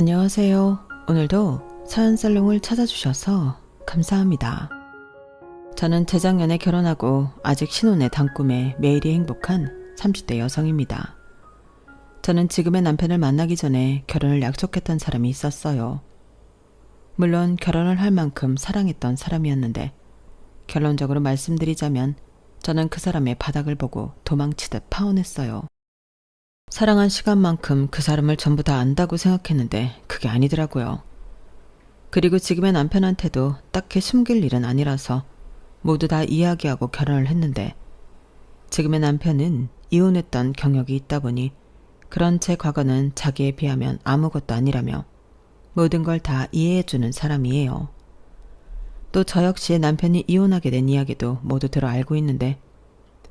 안녕하세요. 오늘도 사연살롱을 찾아주셔서 감사합니다. 저는 재작년에 결혼하고 아직 신혼의 단꿈에 매일이 행복한 30대 여성입니다. 저는 지금의 남편을 만나기 전에 결혼을 약속했던 사람이 있었어요. 물론 결혼을 할 만큼 사랑했던 사람이었는데 결론적으로 말씀드리자면 저는 그 사람의 바닥을 보고 도망치듯 파혼했어요. 사랑한 시간만큼 그 사람을 전부 다 안다고 생각했는데 그게 아니더라고요. 그리고 지금의 남편한테도 딱히 숨길 일은 아니라서 모두 다 이야기하고 결혼을 했는데 지금의 남편은 이혼했던 경력이 있다 보니 그런 제 과거는 자기에 비하면 아무것도 아니라며 모든 걸 다 이해해주는 사람이에요. 또 저 역시 남편이 이혼하게 된 이야기도 모두 들어 알고 있는데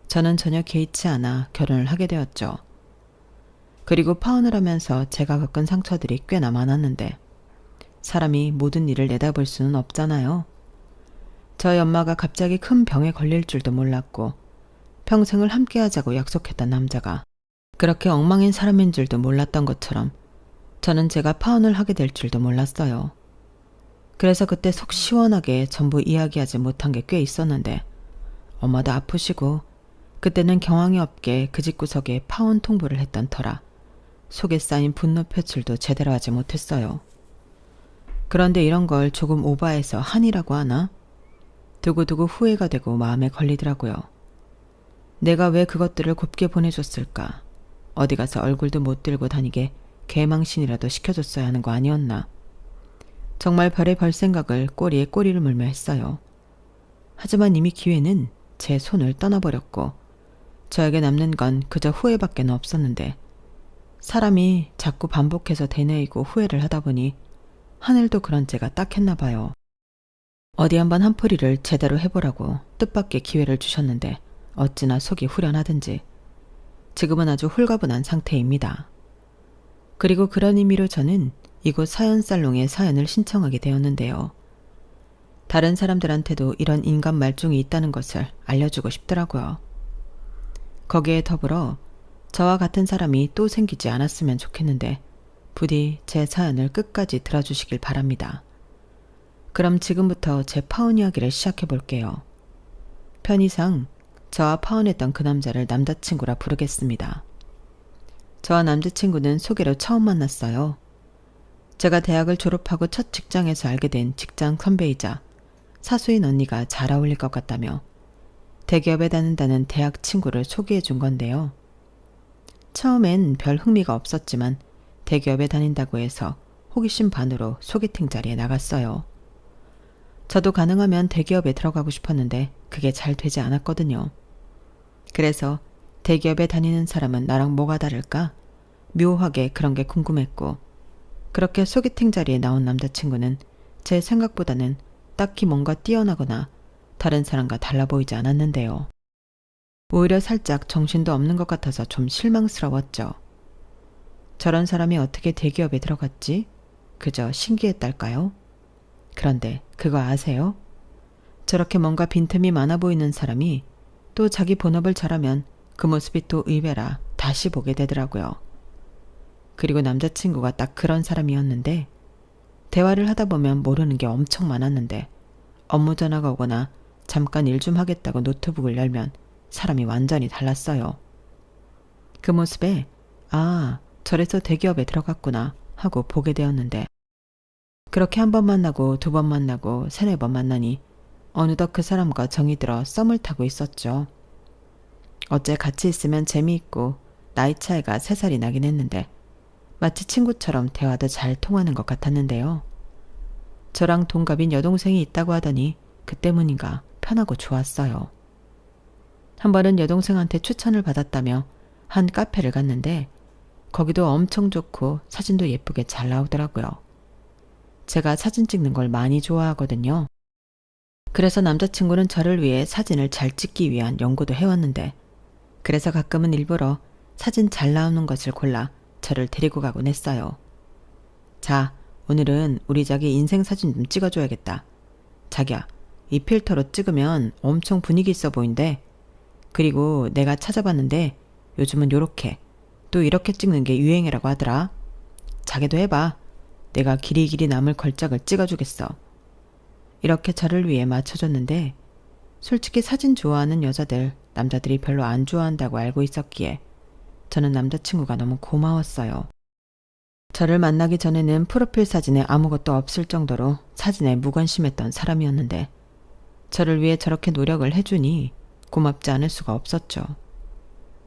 저는 전혀 개의치 않아 결혼을 하게 되었죠. 그리고 파혼을 하면서 제가 겪은 상처들이 꽤나 많았는데 사람이 모든 일을 내다볼 수는 없잖아요. 저희 엄마가 갑자기 큰 병에 걸릴 줄도 몰랐고 평생을 함께하자고 약속했던 남자가 그렇게 엉망인 사람인 줄도 몰랐던 것처럼 저는 제가 파혼을 하게 될 줄도 몰랐어요. 그래서 그때 속 시원하게 전부 이야기하지 못한 게 꽤 있었는데 엄마도 아프시고 그때는 경황이 없게 그 집구석에 파혼 통보를 했던 터라 속에 쌓인 분노 표출도 제대로 하지 못했어요. 그런데 이런 걸 조금 오바해서 한이라고 하나? 두고두고 후회가 되고 마음에 걸리더라고요. 내가 왜 그것들을 곱게 보내줬을까? 어디 가서 얼굴도 못 들고 다니게 개망신이라도 시켜줬어야 하는 거 아니었나? 정말 별의 별 생각을 꼬리에 꼬리를 물며 했어요. 하지만 이미 기회는 제 손을 떠나버렸고 저에게 남는 건 그저 후회밖에 없었는데 사람이 자꾸 반복해서 되뇌이고 후회를 하다 보니 하늘도 그런 죄가 딱했나 봐요. 어디 한번 한풀이를 제대로 해보라고 뜻밖의 기회를 주셨는데 어찌나 속이 후련하든지 지금은 아주 홀가분한 상태입니다. 그리고 그런 의미로 저는 이곳 사연살롱에 사연을 신청하게 되었는데요. 다른 사람들한테도 이런 인간 말종이 있다는 것을 알려주고 싶더라고요. 거기에 더불어 저와 같은 사람이 또 생기지 않았으면 좋겠는데 부디 제 사연을 끝까지 들어주시길 바랍니다. 그럼 지금부터 제 파혼 이야기를 시작해 볼게요. 편의상 저와 파혼했던 그 남자를 남자친구라 부르겠습니다. 저와 남자친구는 소개로 처음 만났어요. 제가 대학을 졸업하고 첫 직장에서 알게 된 직장 선배이자 사수인 언니가 잘 어울릴 것 같다며 대기업에 다닌다는 대학 친구를 소개해 준 건데요. 처음엔 별 흥미가 없었지만 대기업에 다닌다고 해서 호기심 반으로 소개팅 자리에 나갔어요. 저도 가능하면 대기업에 들어가고 싶었는데 그게 잘 되지 않았거든요. 그래서 대기업에 다니는 사람은 나랑 뭐가 다를까? 묘하게 그런 게 궁금했고 그렇게 소개팅 자리에 나온 남자친구는 제 생각보다는 딱히 뭔가 뛰어나거나 다른 사람과 달라 보이지 않았는데요. 오히려 살짝 정신도 없는 것 같아서 좀 실망스러웠죠. 저런 사람이 어떻게 대기업에 들어갔지? 그저 신기했달까요? 그런데 그거 아세요? 저렇게 뭔가 빈틈이 많아 보이는 사람이 또 자기 본업을 잘하면 그 모습이 또 의외라 다시 보게 되더라고요. 그리고 남자친구가 딱 그런 사람이었는데 대화를 하다 보면 모르는 게 엄청 많았는데 업무 전화가 오거나 잠깐 일 좀 하겠다고 노트북을 열면 사람이 완전히 달랐어요. 그 모습에 아, 저래서 대기업에 들어갔구나 하고 보게 되었는데 그렇게 한 번 만나고 두 번 만나고 세네 번 만나니 어느덧 그 사람과 정이 들어 썸을 타고 있었죠. 어째 같이 있으면 재미있고 나이 차이가 3살이 나긴 했는데 마치 친구처럼 대화도 잘 통하는 것 같았는데요. 저랑 동갑인 여동생이 있다고 하더니 그 때문인가 편하고 좋았어요. 한 번은 여동생한테 추천을 받았다며 한 카페를 갔는데 거기도 엄청 좋고 사진도 예쁘게 잘 나오더라고요. 제가 사진 찍는 걸 많이 좋아하거든요. 그래서 남자친구는 저를 위해 사진을 잘 찍기 위한 연구도 해왔는데 그래서 가끔은 일부러 사진 잘 나오는 것을 골라 저를 데리고 가곤 했어요. 자, 오늘은 우리 자기 인생 사진 좀 찍어줘야겠다. 자기야, 이 필터로 찍으면 엄청 분위기 있어 보인대. 그리고 내가 찾아봤는데 요즘은 요렇게 또 이렇게 찍는 게 유행이라고 하더라. 자기도 해봐. 내가 길이길이 남을 걸작을 찍어주겠어. 이렇게 저를 위해 맞춰줬는데 솔직히 사진 좋아하는 여자들, 남자들이 별로 안 좋아한다고 알고 있었기에 저는 남자친구가 너무 고마웠어요. 저를 만나기 전에는 프로필 사진에 아무것도 없을 정도로 사진에 무관심했던 사람이었는데 저를 위해 저렇게 노력을 해주니 고맙지 않을 수가 없었죠.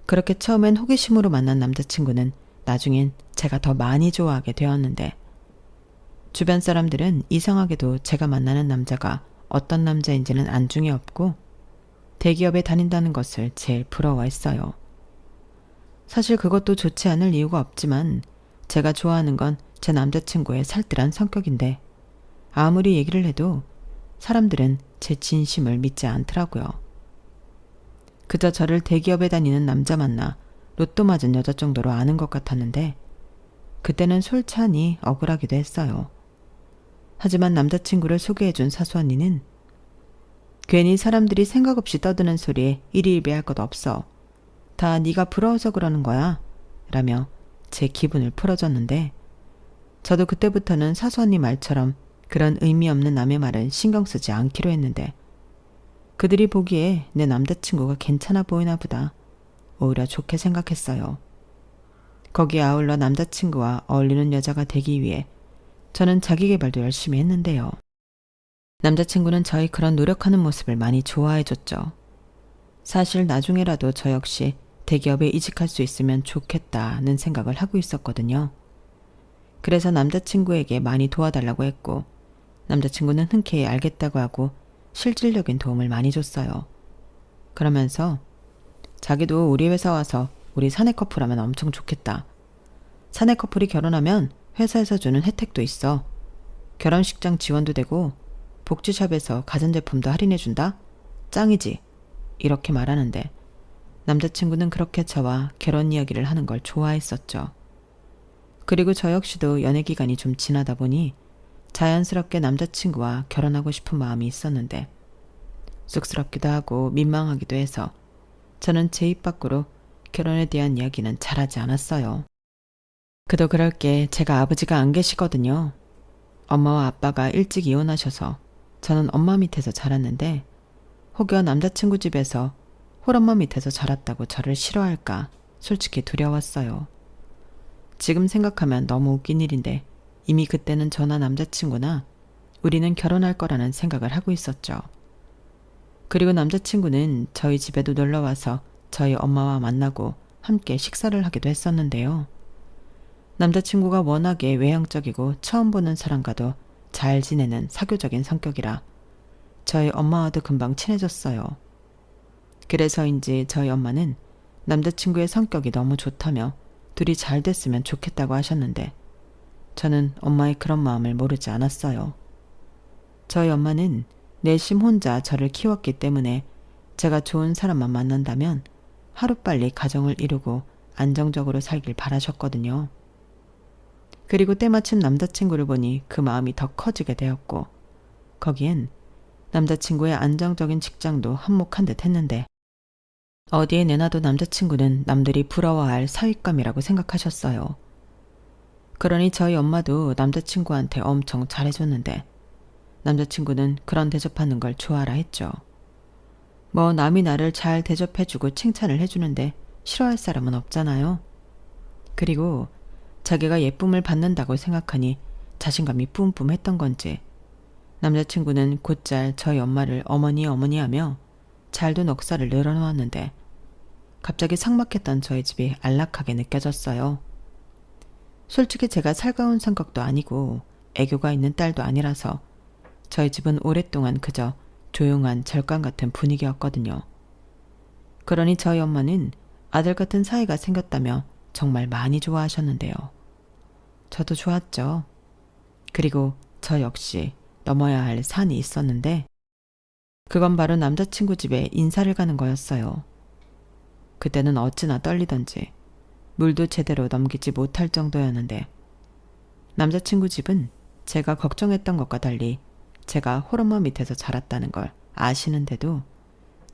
그렇게 처음엔 호기심으로 만난 남자친구는 나중엔 제가 더 많이 좋아하게 되었는데 주변 사람들은 이상하게도 제가 만나는 남자가 어떤 남자인지는 안중에 없고 대기업에 다닌다는 것을 제일 부러워했어요. 사실 그것도 좋지 않을 이유가 없지만 제가 좋아하는 건 제 남자친구의 살뜰한 성격인데 아무리 얘기를 해도 사람들은 제 진심을 믿지 않더라고요. 그저 저를 대기업에 다니는 남자 만나 로또 맞은 여자 정도로 아는 것 같았는데 그때는 솔찬히 억울하기도 했어요. 하지만 남자친구를 소개해준 사수언니는 괜히 사람들이 생각 없이 떠드는 소리에 일희일비할 것 없어. 다 네가 부러워서 그러는 거야. 라며 제 기분을 풀어줬는데 저도 그때부터는 사수언니 말처럼 그런 의미 없는 남의 말은 신경 쓰지 않기로 했는데 그들이 보기에 내 남자친구가 괜찮아 보이나 보다. 오히려 좋게 생각했어요. 거기에 아울러 남자친구와 어울리는 여자가 되기 위해 저는 자기계발도 열심히 했는데요. 남자친구는 저희 그런 노력하는 모습을 많이 좋아해줬죠. 사실 나중에라도 저 역시 대기업에 이직할 수 있으면 좋겠다는 생각을 하고 있었거든요. 그래서 남자친구에게 많이 도와달라고 했고 남자친구는 흔쾌히 알겠다고 하고 실질적인 도움을 많이 줬어요. 그러면서 자기도 우리 회사 와서 우리 사내 커플하면 엄청 좋겠다. 사내 커플이 결혼하면 회사에서 주는 혜택도 있어. 결혼식장 지원도 되고 복지샵에서 가전제품도 할인해준다? 짱이지? 이렇게 말하는데 남자친구는 그렇게 저와 결혼 이야기를 하는 걸 좋아했었죠. 그리고 저 역시도 연애 기간이 좀 지나다 보니 자연스럽게 남자친구와 결혼하고 싶은 마음이 있었는데 쑥스럽기도 하고 민망하기도 해서 저는 제 입 밖으로 결혼에 대한 이야기는 잘하지 않았어요. 그도 그럴 게 제가 아버지가 안 계시거든요. 엄마와 아빠가 일찍 이혼하셔서 저는 엄마 밑에서 자랐는데 혹여 남자친구 집에서 홀엄마 밑에서 자랐다고 저를 싫어할까 솔직히 두려웠어요. 지금 생각하면 너무 웃긴 일인데 이미 그때는 저나 남자친구나 우리는 결혼할 거라는 생각을 하고 있었죠. 그리고 남자친구는 저희 집에도 놀러와서 저희 엄마와 만나고 함께 식사를 하기도 했었는데요. 남자친구가 워낙에 외향적이고 처음 보는 사람과도 잘 지내는 사교적인 성격이라 저희 엄마와도 금방 친해졌어요. 그래서인지 저희 엄마는 남자친구의 성격이 너무 좋다며 둘이 잘 됐으면 좋겠다고 하셨는데 저는 엄마의 그런 마음을 모르지 않았어요. 저희 엄마는 내심 혼자 저를 키웠기 때문에 제가 좋은 사람만 만난다면 하루빨리 가정을 이루고 안정적으로 살길 바라셨거든요. 그리고 때마침 남자친구를 보니 그 마음이 더 커지게 되었고 거기엔 남자친구의 안정적인 직장도 한몫한 듯 했는데 어디에 내놔도 남자친구는 남들이 부러워할 사윗감이라고 생각하셨어요. 그러니 저희 엄마도 남자친구한테 엄청 잘해줬는데 남자친구는 그런 대접하는 걸 좋아라 했죠. 뭐 남이 나를 잘 대접해주고 칭찬을 해주는데 싫어할 사람은 없잖아요. 그리고 자기가 예쁨을 받는다고 생각하니 자신감이 뿜뿜했던 건지 남자친구는 곧잘 저희 엄마를 어머니 어머니 하며 잘도 넉살을 늘어놓았는데 갑자기 삭막했던 저희 집이 안락하게 느껴졌어요. 솔직히 제가 살가운 성격도 아니고 애교가 있는 딸도 아니라서 저희 집은 오랫동안 그저 조용한 절간 같은 분위기였거든요. 그러니 저희 엄마는 아들 같은 사이가 생겼다며 정말 많이 좋아하셨는데요. 저도 좋았죠. 그리고 저 역시 넘어야 할 산이 있었는데 그건 바로 남자친구 집에 인사를 가는 거였어요. 그때는 어찌나 떨리던지 물도 제대로 넘기지 못할 정도였는데 남자친구 집은 제가 걱정했던 것과 달리 제가 홀엄마 밑에서 자랐다는 걸 아시는데도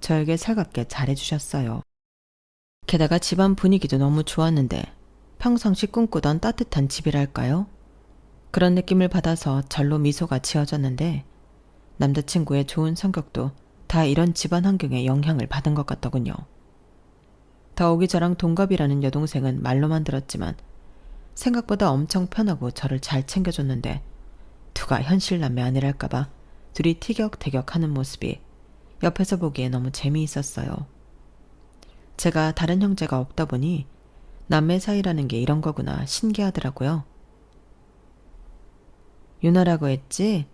저에게 살갑게 잘해주셨어요. 게다가 집안 분위기도 너무 좋았는데 평상시 꿈꾸던 따뜻한 집이랄까요? 그런 느낌을 받아서 절로 미소가 지어졌는데 남자친구의 좋은 성격도 다 이런 집안 환경에 영향을 받은 것 같더군요. 더욱이 저랑 동갑이라는 여동생은 말로만 들었지만 생각보다 엄청 편하고 저를 잘 챙겨줬는데 누가 현실남매 아니랄까봐 둘이 티격태격하는 모습이 옆에서 보기에 너무 재미있었어요. 제가 다른 형제가 없다 보니 남매 사이라는 게 이런 거구나 신기하더라고요. 유나라고 했지?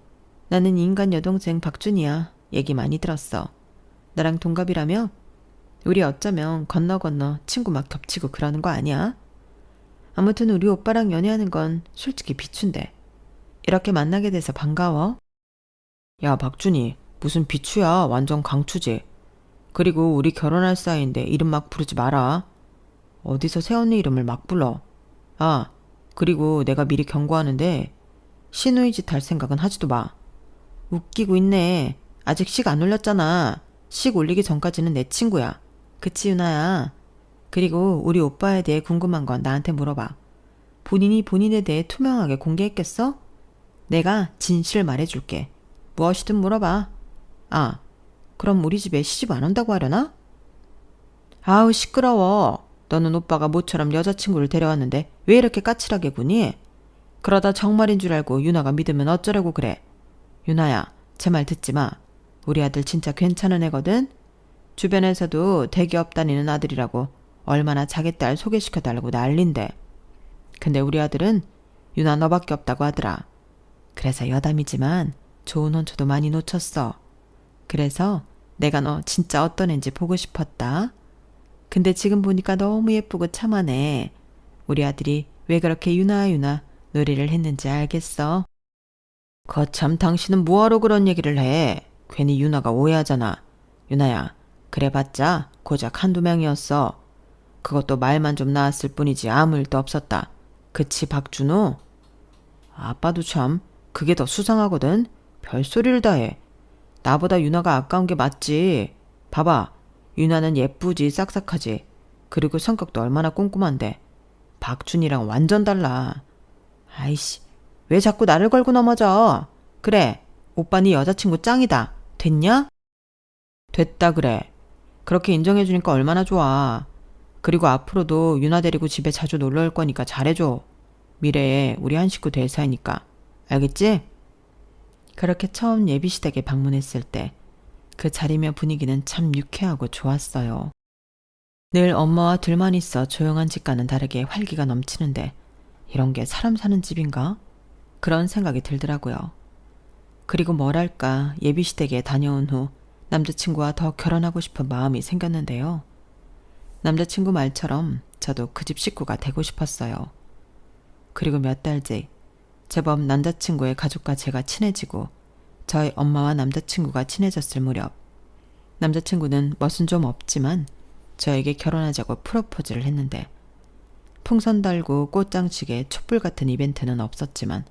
나는 인간 여동생 박준이야. 얘기 많이 들었어. 나랑 동갑이라며? 우리 어쩌면 건너 친구 막 겹치고 그러는 거 아니야? 아무튼 우리 오빠랑 연애하는 건 솔직히 비추인데. 이렇게 만나게 돼서 반가워. 야, 박준이, 무슨 비추야. 완전 강추지. 그리고 우리 결혼할 사이인데 이름 막 부르지 마라. 어디서 새언니 이름을 막 불러. 아, 그리고 내가 미리 경고하는데 시누이 짓 할 생각은 하지도 마. 웃기고 있네. 아직 식 안 올렸잖아. 식 올리기 전까지는 내 친구야. 그치, 유나야? 그리고 우리 오빠에 대해 궁금한 건 나한테 물어봐. 본인이 본인에 대해 투명하게 공개했겠어? 내가 진실을 말해줄게. 무엇이든 물어봐. 아, 그럼 우리 집에 시집 안 온다고 하려나? 아우, 시끄러워. 너는 오빠가 모처럼 여자친구를 데려왔는데 왜 이렇게 까칠하게 구니? 그러다 정말인 줄 알고 유나가 믿으면 어쩌려고 그래. 유나야, 제 말 듣지 마. 우리 아들 진짜 괜찮은 애거든? 주변에서도 대기업 다니는 아들이라고 얼마나 자기 딸 소개시켜달라고 난린대. 근데 우리 아들은 유나 너밖에 없다고 하더라. 그래서 여담이지만 좋은 혼처도 많이 놓쳤어. 그래서 내가 너 진짜 어떤 앤지 보고 싶었다. 근데 지금 보니까 너무 예쁘고 참하네. 우리 아들이 왜 그렇게 유나 노래를 했는지 알겠어? 거참 당신은 뭐하러 그런 얘기를 해. 괜히 유나가 오해하잖아. 유나야, 그래봤자 고작 한두 명이었어. 그것도 말만 좀 나왔을 뿐이지 아무 일도 없었다. 그치, 박준호? 아빠도 참 그게 더 수상하거든. 별소리를 다 해. 나보다 유나가 아까운 게 맞지. 봐봐. 유나는 예쁘지 싹싹하지. 그리고 성격도 얼마나 꼼꼼한데. 박준이랑 완전 달라. 아이씨, 왜 자꾸 나를 걸고 넘어져. 그래, 오빠 네 여자친구 짱이다. 됐냐? 됐다 그래. 그렇게 인정해주니까 얼마나 좋아. 그리고 앞으로도 유나 데리고 집에 자주 놀러 올 거니까 잘해줘. 미래에 우리 한 식구 될 사이니까. 알겠지? 그렇게 처음 예비시댁에 방문했을 때 그 자리며 분위기는 참 유쾌하고 좋았어요. 늘 엄마와 둘만 있어 조용한 집과는 다르게 활기가 넘치는데 이런 게 사람 사는 집인가? 그런 생각이 들더라고요. 그리고 뭐랄까 예비시댁에 다녀온 후 남자친구와 더 결혼하고 싶은 마음이 생겼는데요. 남자친구 말처럼 저도 그 집 식구가 되고 싶었어요. 그리고 몇 달 뒤 제법 남자친구의 가족과 제가 친해지고 저희 엄마와 남자친구가 친해졌을 무렵 남자친구는 멋은 좀 없지만 저에게 결혼하자고 프로포즈를 했는데 풍선 달고 꽃장식에 촛불 같은 이벤트는 없었지만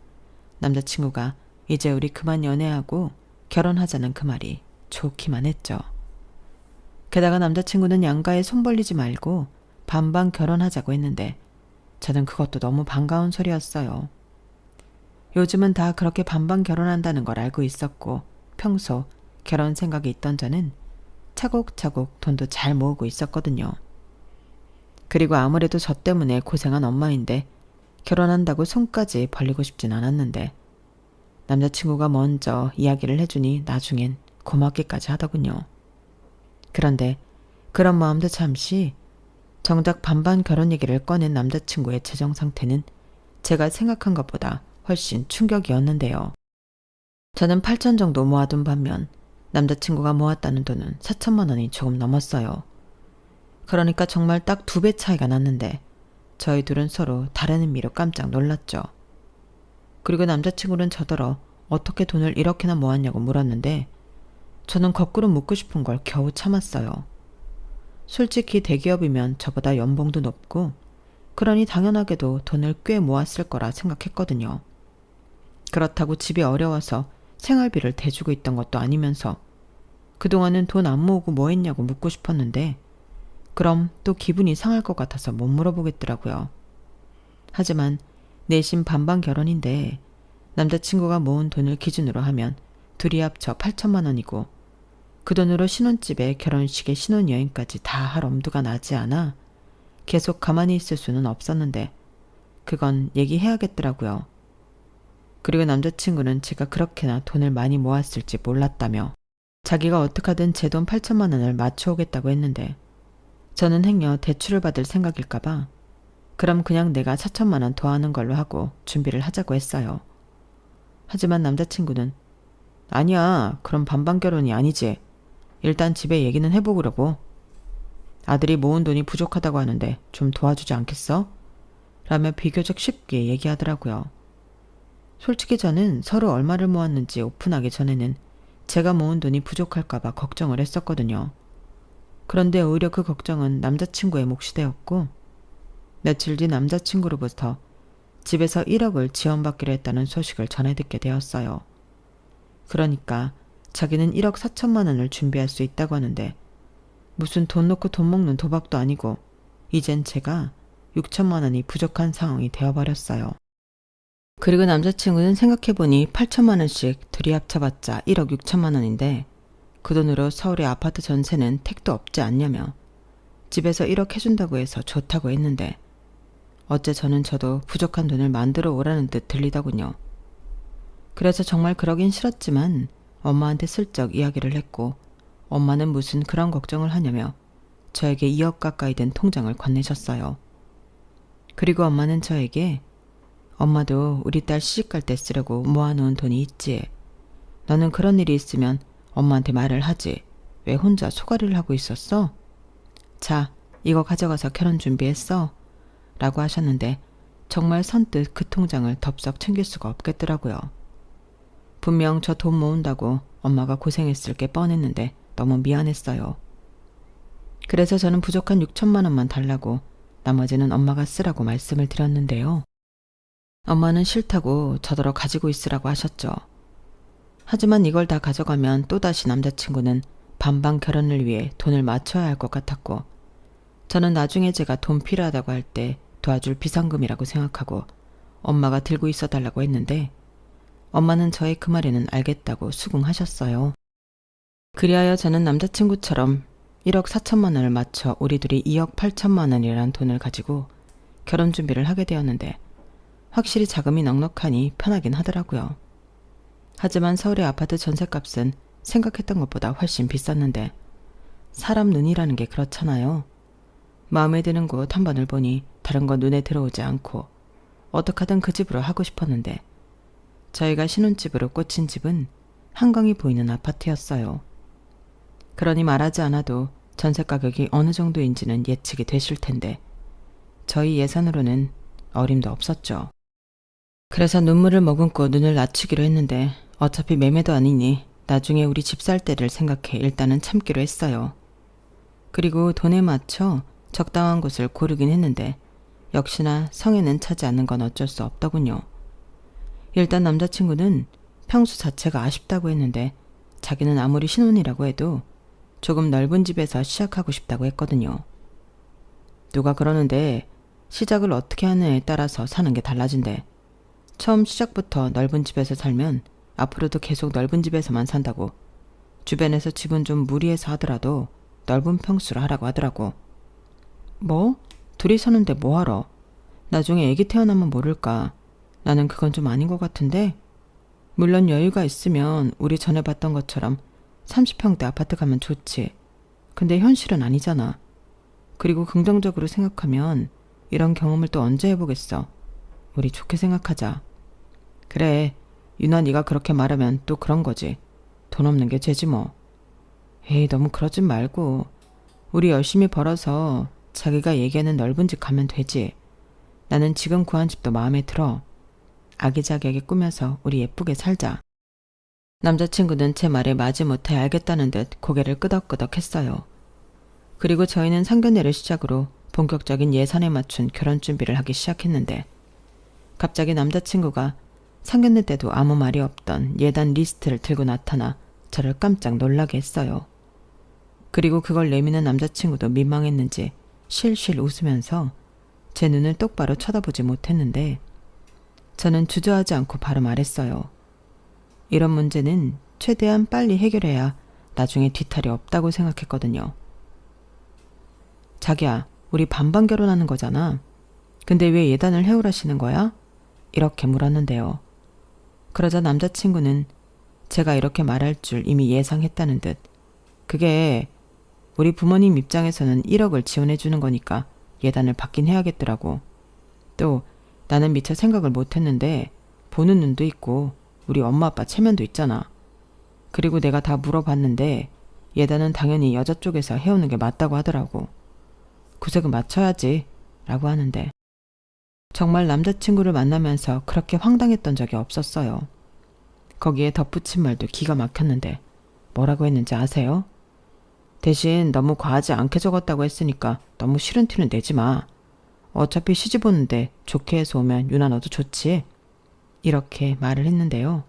남자친구가 이제 우리 그만 연애하고 결혼하자는 그 말이 좋기만 했죠. 게다가 남자친구는 양가에 손 벌리지 말고 반반 결혼하자고 했는데 저는 그것도 너무 반가운 소리였어요. 요즘은 다 그렇게 반반 결혼한다는 걸 알고 있었고 평소 결혼 생각이 있던 저는 차곡차곡 돈도 잘 모으고 있었거든요. 그리고 아무래도 저 때문에 고생한 엄마인데 결혼한다고 손까지 벌리고 싶진 않았는데 남자친구가 먼저 이야기를 해주니 나중엔 고맙기까지 하더군요. 그런데 그런 마음도 잠시 정작 반반 결혼 얘기를 꺼낸 남자친구의 재정 상태는 제가 생각한 것보다 훨씬 충격이었는데요. 저는 8천 정도 모아둔 반면 남자친구가 모았다는 돈은 4천만 원이 조금 넘었어요. 그러니까 정말 딱 2배 차이가 났는데 저희 둘은 서로 다른 의미로 깜짝 놀랐죠. 그리고 남자친구는 저더러 어떻게 돈을 이렇게나 모았냐고 물었는데 저는 거꾸로 묻고 싶은 걸 겨우 참았어요. 솔직히 대기업이면 저보다 연봉도 높고 그러니 당연하게도 돈을 꽤 모았을 거라 생각했거든요. 그렇다고 집이 어려워서 생활비를 대주고 있던 것도 아니면서 그동안은 돈 안 모으고 뭐 했냐고 묻고 싶었는데 그럼 또 기분이 상할 것 같아서 못 물어보겠더라고요. 하지만 내심 반반 결혼인데 남자친구가 모은 돈을 기준으로 하면 둘이 합쳐 8천만 원이고 그 돈으로 신혼집에 결혼식에 신혼여행까지 다 할 엄두가 나지 않아 계속 가만히 있을 수는 없었는데 그건 얘기해야겠더라고요. 그리고 남자친구는 제가 그렇게나 돈을 많이 모았을지 몰랐다며 자기가 어떡하든 제 돈 8천만 원을 맞춰오겠다고 했는데 저는 행여 대출을 받을 생각일까봐 그럼 그냥 내가 4천만 원 더하는 걸로 하고 준비를 하자고 했어요. 하지만 남자친구는 아니야, 그럼 반반 결혼이 아니지. 일단 집에 얘기는 해보려고. 아들이 모은 돈이 부족하다고 하는데 좀 도와주지 않겠어? 라며 비교적 쉽게 얘기하더라고요. 솔직히 저는 서로 얼마를 모았는지 오픈하기 전에는 제가 모은 돈이 부족할까봐 걱정을 했었거든요. 그런데 오히려 그 걱정은 남자친구의 몫이 되었고 며칠 뒤 남자친구로부터 집에서 1억을 지원받기로 했다는 소식을 전해 듣게 되었어요. 그러니까 자기는 1억 4천만 원을 준비할 수 있다고 하는데 무슨 돈 놓고 돈 먹는 도박도 아니고 이젠 제가 6천만 원이 부족한 상황이 되어버렸어요. 그리고 남자친구는 생각해보니 8천만 원씩 둘이 합쳐봤자 1억 6천만 원인데 그 돈으로 서울의 아파트 전세는 택도 없지 않냐며 집에서 1억 해준다고 해서 좋다고 했는데 어째 저도 부족한 돈을 만들어 오라는 듯 들리더군요. 그래서 정말 그러긴 싫었지만 엄마한테 슬쩍 이야기를 했고 엄마는 무슨 그런 걱정을 하냐며 저에게 2억 가까이 된 통장을 건네셨어요. 그리고 엄마는 저에게 엄마도 우리 딸 시집갈 때 쓰려고 모아놓은 돈이 있지. 너는 그런 일이 있으면 엄마한테 말을 하지. 왜 혼자 소가리를 하고 있었어? 자, 이거 가져가서 결혼 준비했어. 라고 하셨는데 정말 선뜻 그 통장을 덥석 챙길 수가 없겠더라고요. 분명 저 돈 모은다고 엄마가 고생했을 게 뻔했는데 너무 미안했어요. 그래서 저는 부족한 6천만 원만 달라고 나머지는 엄마가 쓰라고 말씀을 드렸는데요. 엄마는 싫다고 저더러 가지고 있으라고 하셨죠. 하지만 이걸 다 가져가면 또다시 남자친구는 반반 결혼을 위해 돈을 맞춰야 할 것 같았고 저는 나중에 제가 돈 필요하다고 할 때 도와줄 비상금이라고 생각하고 엄마가 들고 있어 달라고 했는데 엄마는 저의 그 말에는 알겠다고 수긍하셨어요. 그리하여 저는 남자친구처럼 1억 4천만 원을 맞춰 우리 둘이 2억 8천만 원이라는 돈을 가지고 결혼 준비를 하게 되었는데 확실히 자금이 넉넉하니 편하긴 하더라고요. 하지만 서울의 아파트 전셋값은 생각했던 것보다 훨씬 비쌌는데 사람 눈이라는 게 그렇잖아요. 마음에 드는 곳 한 번을 보니 다른 거 눈에 들어오지 않고 어떡하든 그 집으로 하고 싶었는데 저희가 신혼집으로 꽂힌 집은 한강이 보이는 아파트였어요. 그러니 말하지 않아도 전세 가격이 어느 정도인지는 예측이 되실 텐데 저희 예산으로는 어림도 없었죠. 그래서 눈물을 머금고 눈을 낮추기로 했는데 어차피 매매도 아니니 나중에 우리 집 살 때를 생각해 일단은 참기로 했어요. 그리고 돈에 맞춰 적당한 곳을 고르긴 했는데 역시나 성에는 차지 않는 건 어쩔 수 없더군요. 일단 남자친구는 평수 자체가 아쉽다고 했는데 자기는 아무리 신혼이라고 해도 조금 넓은 집에서 시작하고 싶다고 했거든요. 누가 그러는데 시작을 어떻게 하느냐에 따라서 사는 게 달라진대. 처음 시작부터 넓은 집에서 살면 앞으로도 계속 넓은 집에서만 산다고. 주변에서 집은 좀 무리해서 하더라도 넓은 평수로 하라고 하더라고. 뭐? 둘이 사는데 뭐하러? 나중에 애기 태어나면 모를까. 나는 그건 좀 아닌 것 같은데. 물론 여유가 있으면 우리 전에 봤던 것처럼 30평대 아파트 가면 좋지. 근데 현실은 아니잖아. 그리고 긍정적으로 생각하면 이런 경험을 또 언제 해보겠어. 우리 좋게 생각하자. 그래, 유나 네가 그렇게 말하면 또 그런 거지. 돈 없는 게 죄지 뭐. 에이, 너무 그러진 말고 우리 열심히 벌어서 자기가 얘기하는 넓은 집 가면 되지. 나는 지금 구한 집도 마음에 들어. 아기자기하게 꾸며서 우리 예쁘게 살자. 남자친구는 제 말에 마지못해 알겠다는 듯 고개를 끄덕끄덕 했어요. 그리고 저희는 상견례를 시작으로 본격적인 예산에 맞춘 결혼 준비를 하기 시작했는데 갑자기 남자친구가 상견례 때도 아무 말이 없던 예단 리스트를 들고 나타나 저를 깜짝 놀라게 했어요. 그리고 그걸 내미는 남자친구도 민망했는지 실실 웃으면서 제 눈을 똑바로 쳐다보지 못했는데 저는 주저하지 않고 바로 말했어요. 이런 문제는 최대한 빨리 해결해야 나중에 뒤탈이 없다고 생각했거든요. 자기야, 우리 반반 결혼하는 거잖아. 근데 왜 예단을 해오라시는 거야? 이렇게 물었는데요. 그러자 남자친구는 제가 이렇게 말할 줄 이미 예상했다는 듯 그게 우리 부모님 입장에서는 1억을 지원해 주는 거니까 예단을 받긴 해야겠더라고. 또 나는 미처 생각을 못했는데 보는 눈도 있고 우리 엄마 아빠 체면도 있잖아. 그리고 내가 다 물어봤는데 예단은 당연히 여자 쪽에서 해오는 게 맞다고 하더라고. 구색은 맞춰야지 라고 하는데 정말 남자친구를 만나면서 그렇게 황당했던 적이 없었어요. 거기에 덧붙인 말도 기가 막혔는데 뭐라고 했는지 아세요? 대신 너무 과하지 않게 적었다고 했으니까 너무 싫은 티는 내지 마. 어차피 시집 오는데 좋게 해서 오면 유나 너도 좋지. 이렇게 말을 했는데요.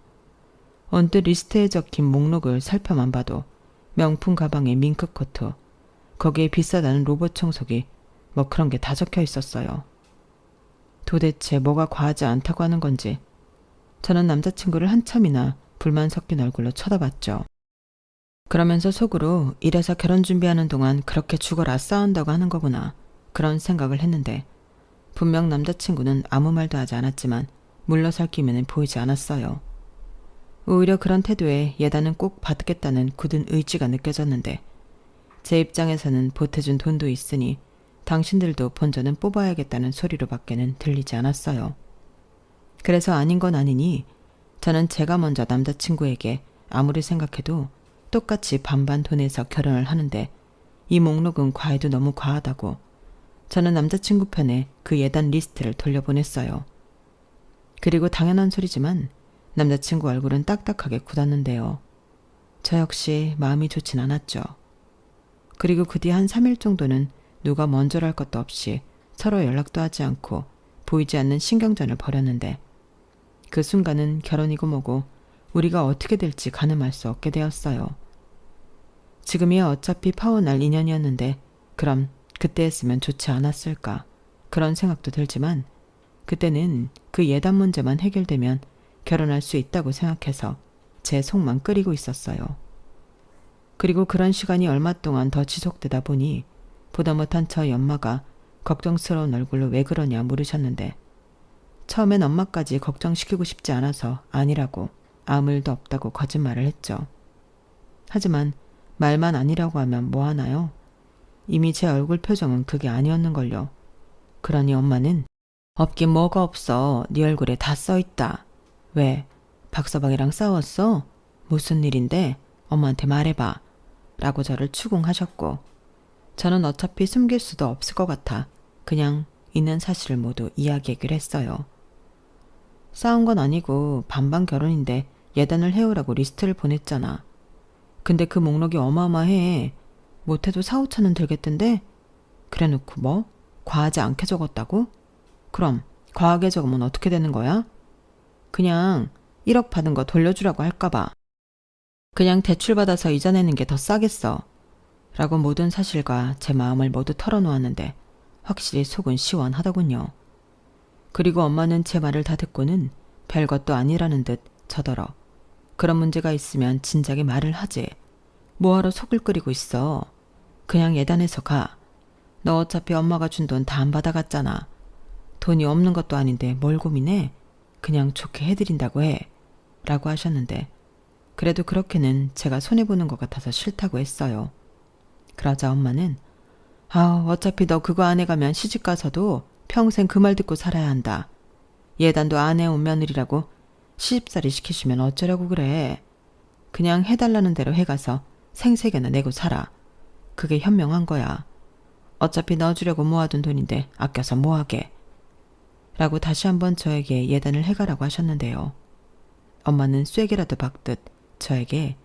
언뜻 리스트에 적힌 목록을 살펴만 봐도 명품 가방에 밍크코트, 거기에 비싸다는 로봇 청소기, 뭐 그런 게 다 적혀 있었어요. 도대체 뭐가 과하지 않다고 하는 건지 저는 남자친구를 한참이나 불만 섞인 얼굴로 쳐다봤죠. 그러면서 속으로 이래서 결혼 준비하는 동안 그렇게 죽어라 싸운다고 하는 거구나 그런 생각을 했는데 분명 남자친구는 아무 말도 하지 않았지만 물러설 기미는 보이지 않았어요. 오히려 그런 태도에 예단은 꼭 받겠다는 굳은 의지가 느껴졌는데 제 입장에서는 보태준 돈도 있으니 당신들도 본전은 뽑아야겠다는 소리로밖에는 들리지 않았어요. 그래서 아닌 건 아니니 저는 제가 먼저 남자친구에게 아무리 생각해도 똑같이 반반 돈에서 결혼을 하는데 이 목록은 과해도 너무 과하다고 저는 남자친구 편에 그 예단 리스트를 돌려보냈어요. 그리고 당연한 소리지만 남자친구 얼굴은 딱딱하게 굳었는데요. 저 역시 마음이 좋진 않았죠. 그리고 그 뒤 한 3일 정도는 누가 먼저랄 것도 없이 서로 연락도 하지 않고 보이지 않는 신경전을 벌였는데 그 순간은 결혼이고 뭐고 우리가 어떻게 될지 가늠할 수 없게 되었어요. 지금이야 어차피 파혼할 인연이었는데 그럼 그때 했으면 좋지 않았을까 그런 생각도 들지만 그때는 그 예단 문제만 해결되면 결혼할 수 있다고 생각해서 제 속만 끓이고 있었어요. 그리고 그런 시간이 얼마 동안 더 지속되다 보니 보다 못한 저희 엄마가 걱정스러운 얼굴로 왜 그러냐 물으셨는데 처음엔 엄마까지 걱정시키고 싶지 않아서 아니라고 아무 일도 없다고 거짓말을 했죠. 하지만 말만 아니라고 하면 뭐 하나요? 이미 제 얼굴 표정은 그게 아니었는걸요. 그러니 엄마는 없긴 뭐가 없어. 네 얼굴에 다 써있다. 왜? 박서방이랑 싸웠어? 무슨 일인데? 엄마한테 말해봐. 라고 저를 추궁하셨고 저는 어차피 숨길 수도 없을 것 같아 그냥 있는 사실을 모두 이야기하기로 했어요. 싸운 건 아니고 반반 결혼인데 예단을 해오라고 리스트를 보냈잖아. 근데 그 목록이 어마어마해. 못해도 4, 5천은 들겠던데? 그래놓고 뭐? 과하지 않게 적었다고? 그럼 과하게 적으면 어떻게 되는 거야? 그냥 1억 받은 거 돌려주라고 할까봐. 그냥 대출받아서 이자 내는 게 더 싸겠어. 라고 모든 사실과 제 마음을 모두 털어놓았는데 확실히 속은 시원하더군요. 그리고 엄마는 제 말을 다 듣고는 별것도 아니라는 듯 저더러 그런 문제가 있으면 진작에 말을 하지. 뭐하러 속을 끓이고 있어. 그냥 예단해서 가. 너 어차피 엄마가 준 돈 다 안 받아갔잖아. 돈이 없는 것도 아닌데 뭘 고민해. 그냥 좋게 해드린다고 해. 라고 하셨는데 그래도 그렇게는 제가 손해보는 것 같아서 싫다고 했어요. 그러자 엄마는 어차피 너 그거 안 해가면 시집가서도 평생 그 말 듣고 살아야 한다. 예단도 안 해온 며느리라고 시집살이 시키시면 어쩌려고 그래. 그냥 해달라는 대로 해가서 생색이나 내고 살아. 그게 현명한 거야. 어차피 넣어주려고 모아둔 돈인데 아껴서 뭐하게. 라고 다시 한번 저에게 예단을 해가라고 하셨는데요. 엄마는 쐐기라도 박듯 저에게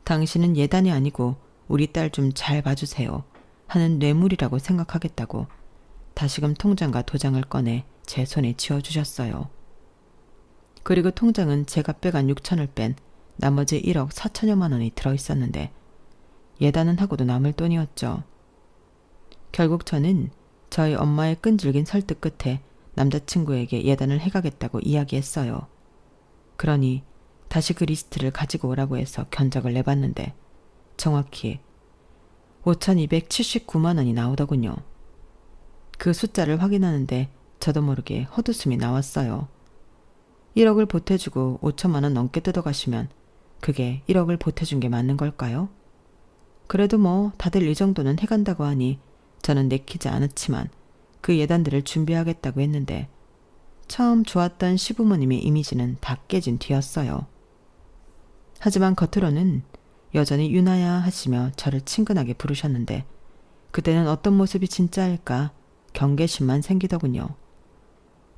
당신은 예단이 아니고 우리 딸 좀 잘 봐주세요 하는 뇌물이라고 생각하겠다고 다시금 통장과 도장을 꺼내 제 손에 쥐어주셨어요. 그리고 통장은 제가 빼간 6천을 뺀 나머지 1억 4천여만 원이 들어있었는데 예단은 하고도 남을 돈이었죠. 결국 저는 저희 엄마의 끈질긴 설득 끝에 남자친구에게 예단을 해가겠다고 이야기했어요. 그러니 다시 그 리스트를 가지고 오라고 해서 견적을 내봤는데 정확히 5,279만 원이 나오더군요. 그 숫자를 확인하는데 저도 모르게 헛웃음이 나왔어요. 1억을 보태주고 5천만 원 넘게 뜯어가시면 그게 1억을 보태준 게 맞는 걸까요? 그래도 뭐 다들 이 정도는 해간다고 하니 저는 내키지 않았지만 그 예단들을 준비하겠다고 했는데 처음 좋았던 시부모님의 이미지는 다 깨진 뒤였어요. 하지만 겉으로는 여전히 유나야 하시며 저를 친근하게 부르셨는데 그때는 어떤 모습이 진짜일까 경계심만 생기더군요.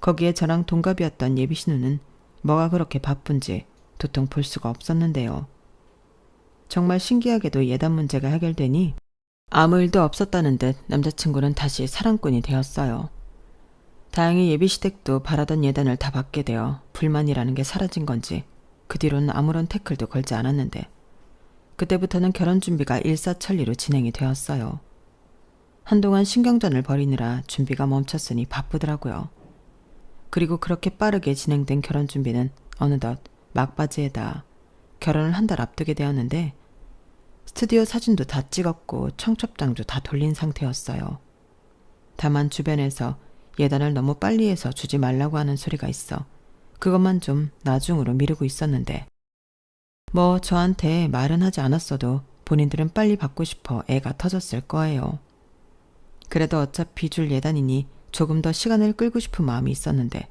거기에 저랑 동갑이었던 예비신우는 뭐가 그렇게 바쁜지 도통 볼 수가 없었는데요. 정말 신기하게도 예단 문제가 해결되니 아무 일도 없었다는 듯 남자친구는 다시 사랑꾼이 되었어요. 다행히 예비시댁도 바라던 예단을 다 받게 되어 불만이라는 게 사라진 건지 그 뒤로는 아무런 태클도 걸지 않았는데 그때부터는 결혼 준비가 일사천리로 진행이 되었어요. 한동안 신경전을 벌이느라 준비가 멈췄으니 바쁘더라고요. 그리고 그렇게 빠르게 진행된 결혼 준비는 어느덧 막바지에다 결혼을 한 달 앞두게 되었는데 스튜디오 사진도 다 찍었고 청첩장도 다 돌린 상태였어요. 다만 주변에서 예단을 너무 빨리 해서 주지 말라고 하는 소리가 있어 그것만 좀 나중으로 미루고 있었는데 뭐 저한테 말은 하지 않았어도 본인들은 빨리 받고 싶어 애가 터졌을 거예요. 그래도 어차피 줄 예단이니 조금 더 시간을 끌고 싶은 마음이 있었는데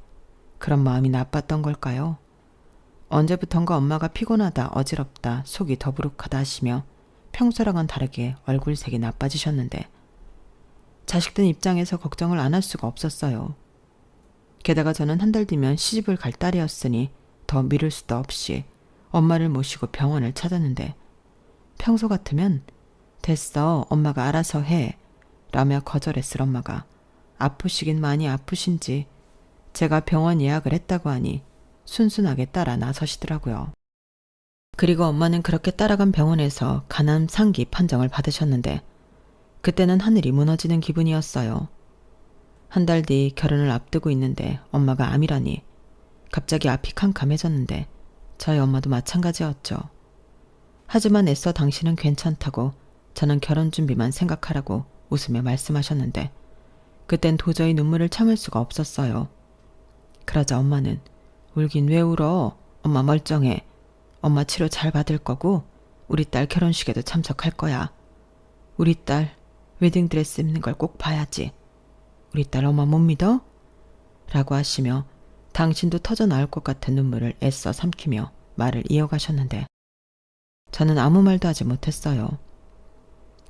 그런 마음이 나빴던 걸까요? 언제부턴가 엄마가 피곤하다, 어지럽다, 속이 더부룩하다 하시며 평소랑은 다르게 얼굴색이 나빠지셨는데 자식들 입장에서 걱정을 안 할 수가 없었어요. 게다가 저는 한 달 뒤면 시집을 갈 딸이었으니 더 미룰 수도 없이 엄마를 모시고 병원을 찾았는데 평소 같으면 됐어, 엄마가 알아서 해 라며 거절했을 엄마가 아프시긴 많이 아프신지 제가 병원 예약을 했다고 하니 순순하게 따라 나서시더라고요. 그리고 엄마는 그렇게 따라간 병원에서 간암 상기 판정을 받으셨는데 그때는 하늘이 무너지는 기분이었어요. 한 달 뒤 결혼을 앞두고 있는데 엄마가 암이라니 갑자기 앞이 캄캄해졌는데 저희 엄마도 마찬가지였죠. 하지만 애써 당신은 괜찮다고 저는 결혼 준비만 생각하라고 웃으며 말씀하셨는데 그땐 도저히 눈물을 참을 수가 없었어요. 그러자 엄마는 울긴 왜 울어? 엄마 멀쩡해. 엄마 치료 잘 받을 거고 우리 딸 결혼식에도 참석할 거야. 우리 딸 웨딩드레스 입는 걸 꼭 봐야지. 우리 딸 엄마 못 믿어? 라고 하시며 당신도 터져 나올 것 같은 눈물을 애써 삼키며 말을 이어가셨는데 저는 아무 말도 하지 못했어요.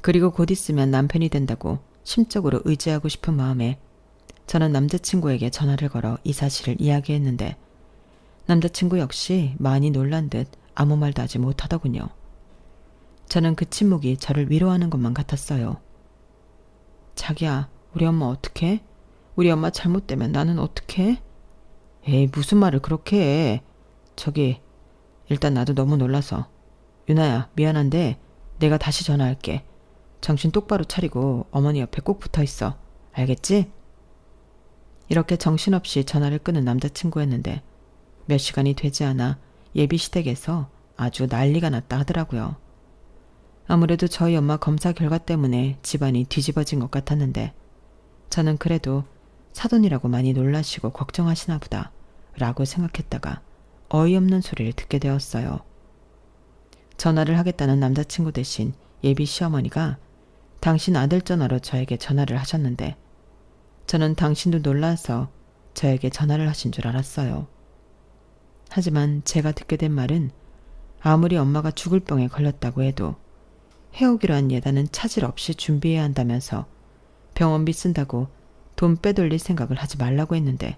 그리고 곧 있으면 남편이 된다고 심적으로 의지하고 싶은 마음에 저는 남자친구에게 전화를 걸어 이 사실을 이야기했는데 남자친구 역시 많이 놀란 듯 아무 말도 하지 못하더군요. 저는 그 침묵이 저를 위로하는 것만 같았어요. 자기야, 우리 엄마 어떡해? 우리 엄마 잘못되면 나는 어떡해? 에이, 무슨 말을 그렇게 해. 저기, 일단 나도 너무 놀라서. 유나야, 미안한데 내가 다시 전화할게. 정신 똑바로 차리고 어머니 옆에 꼭 붙어있어. 알겠지? 이렇게 정신없이 전화를 끊은 남자친구였는데 몇 시간이 되지 않아 예비시댁에서 아주 난리가 났다 하더라고요. 아무래도 저희 엄마 검사 결과 때문에 집안이 뒤집어진 것 같았는데 저는 그래도 사돈이라고 많이 놀라시고 걱정하시나 보다 라고 생각했다가 어이없는 소리를 듣게 되었어요. 전화를 하겠다는 남자친구 대신 예비 시어머니가 당신 아들 전화로 저에게 전화를 하셨는데 저는 당신도 놀라서 저에게 전화를 하신 줄 알았어요. 하지만 제가 듣게 된 말은 아무리 엄마가 죽을 병에 걸렸다고 해도 해오기로 한 예단은 차질 없이 준비해야 한다면서 병원비 쓴다고 돈 빼돌릴 생각을 하지 말라고 했는데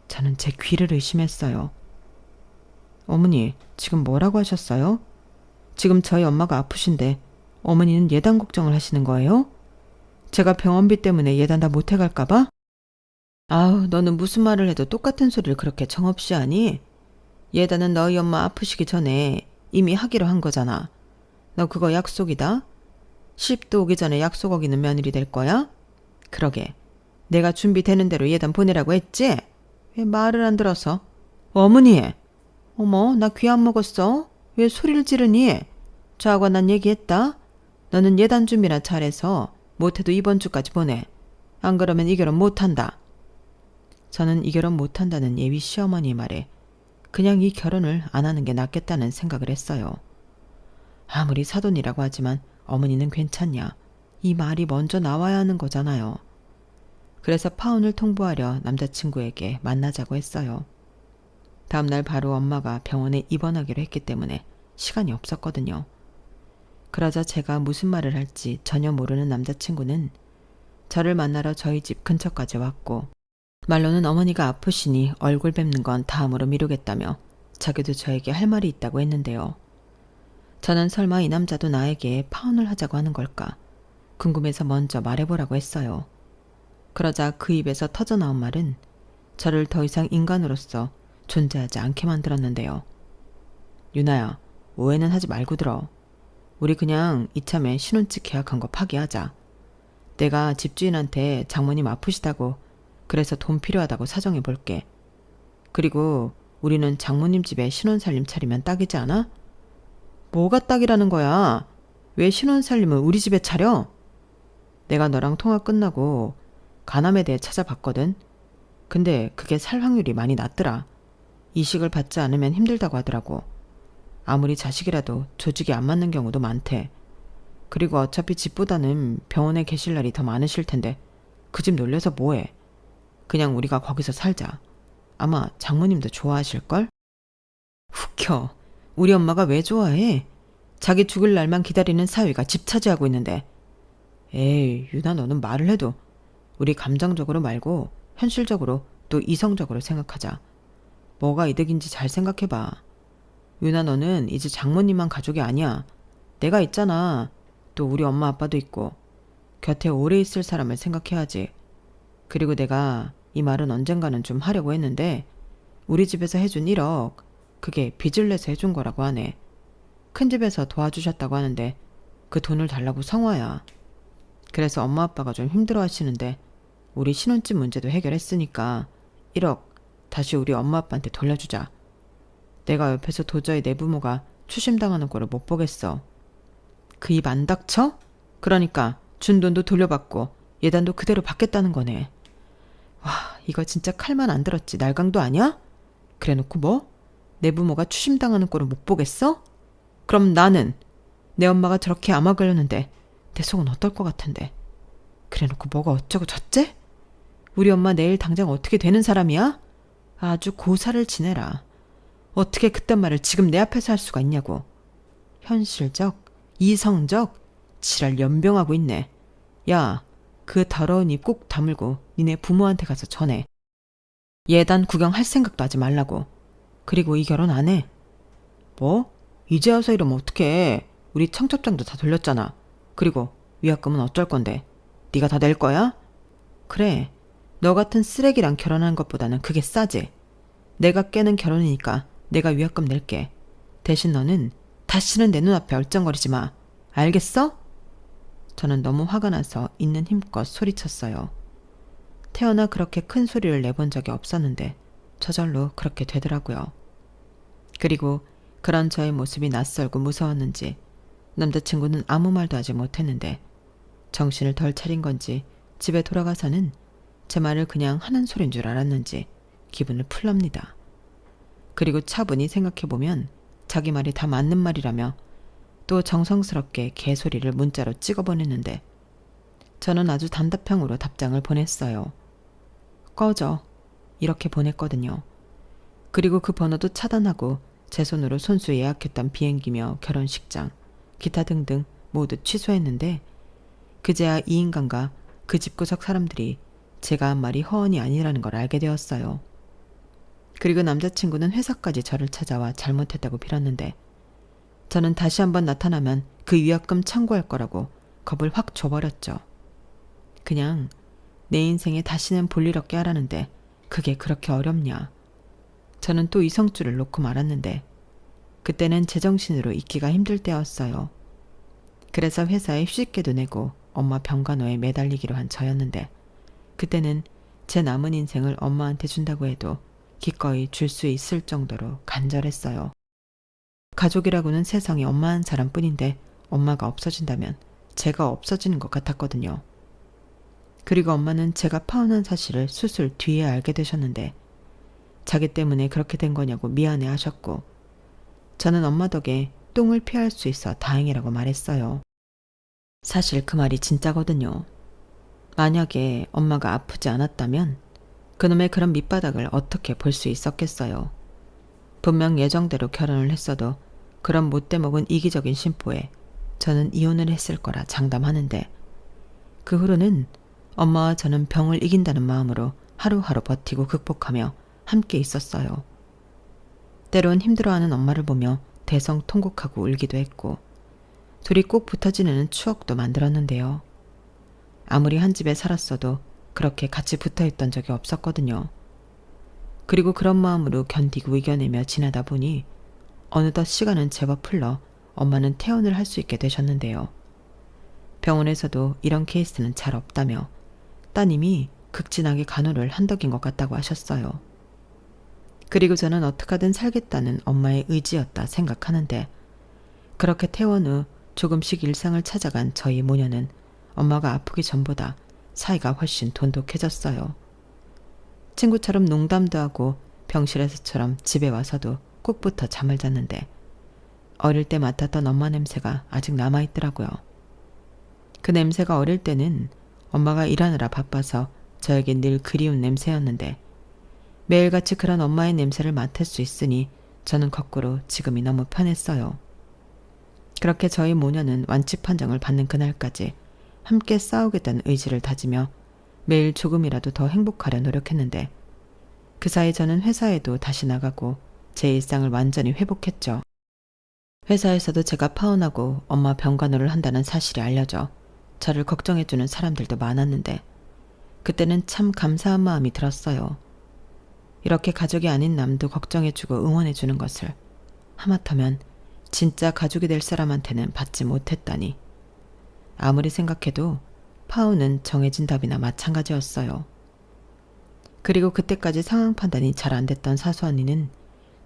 저는 제 귀를 의심했어요. 어머니, 지금 뭐라고 하셨어요? 지금 저희 엄마가 아프신데 어머니는 예단 걱정을 하시는 거예요? 제가 병원비 때문에 예단 다 못해갈까 봐? 아우, 너는 무슨 말을 해도 똑같은 소리를 그렇게 정없이 하니? 예단은 너희 엄마 아프시기 전에 이미 하기로 한 거잖아. 너 그거 약속이다? 시집도 오기 전에 약속 어기는 며느리 될 거야? 그러게, 내가 준비되는 대로 예단 보내라고 했지? 왜 말을 안 들어서? 어머니! 어머, 나 귀 안 먹었어? 왜 소리를 지르니? 저하고 난 얘기했다. 너는 예단 준비나 잘해서 못해도 이번 주까지 보내. 안 그러면 이 결혼 못한다. 저는 이 결혼 못한다는 예비 시어머니 말에 그냥 이 결혼을 안 하는 게 낫겠다는 생각을 했어요. 아무리 사돈이라고 하지만 어머니는 괜찮냐. 이 말이 먼저 나와야 하는 거잖아요. 그래서 파혼을 통보하려 남자친구에게 만나자고 했어요. 다음날 바로 엄마가 병원에 입원하기로 했기 때문에 시간이 없었거든요. 그러자 제가 무슨 말을 할지 전혀 모르는 남자친구는 저를 만나러 저희 집 근처까지 왔고 말로는 어머니가 아프시니 얼굴 뵙는 건 다음으로 미루겠다며 자기도 저에게 할 말이 있다고 했는데요. 저는 설마 이 남자도 나에게 파혼을 하자고 하는 걸까 궁금해서 먼저 말해보라고 했어요. 그러자 그 입에서 터져나온 말은 저를 더 이상 인간으로서 존재하지 않게 만들었는데요. 유나야, 오해는 하지 말고 들어. 우리 그냥 이참에 신혼집 계약한 거 파기하자. 내가 집주인한테 장모님 아프시다고 그래서 돈 필요하다고 사정해 볼게. 그리고 우리는 장모님 집에 신혼살림 차리면 딱이지 않아? 뭐가 딱이라는 거야? 왜 신혼살림을 우리 집에 차려? 내가 너랑 통화 끝나고 간암에 대해 찾아봤거든. 근데 그게 살 확률이 많이 낮더라. 이식을 받지 않으면 힘들다고 하더라고. 아무리 자식이라도 조직이 안 맞는 경우도 많대. 그리고 어차피 집보다는 병원에 계실 날이 더 많으실 텐데 그 집 놀려서 뭐해. 그냥 우리가 거기서 살자. 아마 장모님도 좋아하실걸? 웃겨. 우리 엄마가 왜 좋아해? 자기 죽을 날만 기다리는 사위가 집 차지하고 있는데. 에이, 유나 너는 말을 해도 우리 감정적으로 말고 현실적으로 또 이성적으로 생각하자. 뭐가 이득인지 잘 생각해봐. 유나 너는 이제 장모님만 가족이 아니야. 내가 있잖아. 또 우리 엄마 아빠도 있고. 곁에 오래 있을 사람을 생각해야지. 그리고 내가 이 말은 언젠가는 좀 하려고 했는데 우리 집에서 해준 1억 그게 빚을 내서 해준 거라고 하네. 큰 집에서 도와주셨다고 하는데 그 돈을 달라고 성화야. 그래서 엄마 아빠가 좀 힘들어 하시는데 우리 신혼집 문제도 해결했으니까 1억 다시 우리 엄마 아빠한테 돌려주자. 내가 옆에서 도저히 내 부모가 추심당하는 꼴을 못 보겠어. 그 입 안 닥쳐? 그러니까 준 돈도 돌려받고 예단도 그대로 받겠다는 거네. 와, 이거 진짜 칼만 안 들었지 날강도 아니야? 그래놓고 뭐? 내 부모가 추심당하는 꼴을 못 보겠어? 그럼 나는 내 엄마가 저렇게 암화 걸렸는데 내 속은 어떨 것 같은데. 그래놓고 뭐가 어쩌고 저째? 우리 엄마 내일 당장 어떻게 되는 사람이야? 아주 고사를 지내라. 어떻게 그딴 말을 지금 내 앞에서 할 수가 있냐고. 현실적, 이성적, 지랄 연병하고 있네. 야, 그 더러운 입 꼭 다물고 니네 부모한테 가서 전해. 예단 구경할 생각도 하지 말라고. 그리고 이 결혼 안 해. 뭐? 이제 와서 이러면 어떡해. 우리 청첩장도 다 돌렸잖아. 그리고 위약금은 어쩔 건데. 네가 다 낼 거야? 그래. 너 같은 쓰레기랑 결혼하는 것보다는 그게 싸지. 내가 깨는 결혼이니까 내가 위약금 낼게. 대신 너는 다시는 내 눈앞에 얼쩡거리지 마. 알겠어? 저는 너무 화가 나서 있는 힘껏 소리쳤어요. 태어나 그렇게 큰 소리를 내본 적이 없었는데 저절로 그렇게 되더라고요. 그리고 그런 저의 모습이 낯설고 무서웠는지 남자친구는 아무 말도 하지 못했는데 정신을 덜 차린 건지 집에 돌아가서는 제 말을 그냥 하는 소린 줄 알았는지 기분을 풀랍니다. 그리고 차분히 생각해보면 자기 말이 다 맞는 말이라며 또 정성스럽게 개소리를 문자로 찍어보냈는데 저는 아주 단답형으로 답장을 보냈어요. 꺼져. 이렇게 보냈거든요. 그리고 그 번호도 차단하고 제 손으로 손수 예약했던 비행기며 결혼식장, 기타 등등 모두 취소했는데 그제야 이 인간과 그 집구석 사람들이 제가 한 말이 허언이 아니라는 걸 알게 되었어요. 그리고 남자친구는 회사까지 저를 찾아와 잘못했다고 빌었는데 저는 다시 한번 나타나면 그 위약금 청구할 거라고 겁을 확 줘버렸죠. 그냥 내 인생에 다시는 볼일 없게 하라는데 그게 그렇게 어렵냐. 저는 또 이성줄을 놓고 말았는데 그때는 제정신으로 있기가 힘들 때였어요. 그래서 회사에 휴직계도 내고 엄마 병간호에 매달리기로 한 저였는데 그때는 제 남은 인생을 엄마한테 준다고 해도 기꺼이 줄 수 있을 정도로 간절했어요. 가족이라고는 세상에 엄마 한 사람뿐인데 엄마가 없어진다면 제가 없어지는 것 같았거든요. 그리고 엄마는 제가 파혼한 사실을 수술 뒤에 알게 되셨는데 자기 때문에 그렇게 된 거냐고 미안해 하셨고 저는 엄마 덕에 똥을 피할 수 있어 다행이라고 말했어요. 사실 그 말이 진짜거든요. 만약에 엄마가 아프지 않았다면 그놈의 그런 밑바닥을 어떻게 볼 수 있었겠어요. 분명 예정대로 결혼을 했어도 그런 못돼 먹은 이기적인 심보에 저는 이혼을 했을 거라 장담하는데 그 후로는 엄마와 저는 병을 이긴다는 마음으로 하루하루 버티고 극복하며 함께 있었어요. 때론 힘들어하는 엄마를 보며 대성통곡하고 울기도 했고 둘이 꼭 붙어 지내는 추억도 만들었는데요. 아무리 한 집에 살았어도 그렇게 같이 붙어있던 적이 없었거든요. 그리고 그런 마음으로 견디고 이겨내며 지내다 보니 어느덧 시간은 제법 흘러 엄마는 퇴원을 할 수 있게 되셨는데요. 병원에서도 이런 케이스는 잘 없다며 따님이 극진하게 간호를 한덕인 것 같다고 하셨어요. 그리고 저는 어떡하든 살겠다는 엄마의 의지였다 생각하는데 그렇게 퇴원 후 조금씩 일상을 찾아간 저희 모녀는 엄마가 아프기 전보다 사이가 훨씬 돈독해졌어요. 친구처럼 농담도 하고 병실에서처럼 집에 와서도 꼭 붙어 잠을 잤는데 어릴 때 맡았던 엄마 냄새가 아직 남아있더라고요. 그 냄새가 어릴 때는 엄마가 일하느라 바빠서 저에게 늘 그리운 냄새였는데 매일같이 그런 엄마의 냄새를 맡을 수 있으니 저는 거꾸로 지금이 너무 편했어요. 그렇게 저희 모녀는 완치 판정을 받는 그날까지 함께 싸우겠다는 의지를 다지며 매일 조금이라도 더 행복하려 노력했는데 그 사이 저는 회사에도 다시 나가고 제 일상을 완전히 회복했죠. 회사에서도 제가 파혼하고 엄마 병간호를 한다는 사실이 알려져 저를 걱정해주는 사람들도 많았는데 그때는 참 감사한 마음이 들었어요. 이렇게 가족이 아닌 남도 걱정해주고 응원해주는 것을 하마터면 진짜 가족이 될 사람한테는 받지 못했다니. 아무리 생각해도 파혼은 정해진 답이나 마찬가지였어요. 그리고 그때까지 상황 판단이 잘 안 됐던 사수 언니는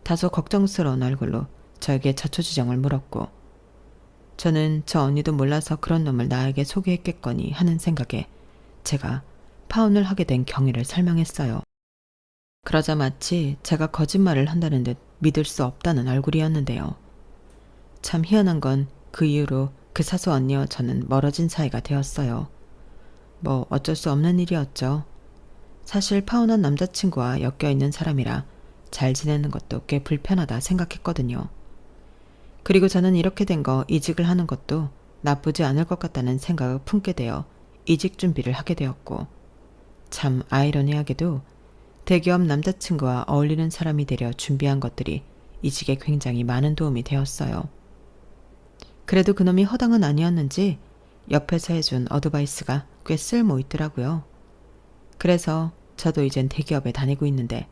다소 걱정스러운 얼굴로 저에게 자초지정을 물었고 저는 저 언니도 몰라서 그런 놈을 나에게 소개했겠거니 하는 생각에 제가 파혼을 하게 된 경위를 설명했어요. 그러자 마치 제가 거짓말을 한다는 듯 믿을 수 없다는 얼굴이었는데요. 참 희한한 건 그 이후로 그 사수 언니와 저는 멀어진 사이가 되었어요. 뭐 어쩔 수 없는 일이었죠. 사실 파혼한 남자친구와 엮여있는 사람이라 잘 지내는 것도 꽤 불편하다 생각했거든요. 그리고 저는 이렇게 된 거 이직을 하는 것도 나쁘지 않을 것 같다는 생각을 품게 되어 이직 준비를 하게 되었고 참 아이러니하게도 대기업 남자친구와 어울리는 사람이 되려 준비한 것들이 이직에 굉장히 많은 도움이 되었어요. 그래도 그놈이 허당은 아니었는지 옆에서 해준 어드바이스가 꽤 쓸모 있더라고요. 그래서 저도 이젠 대기업에 다니고 있는데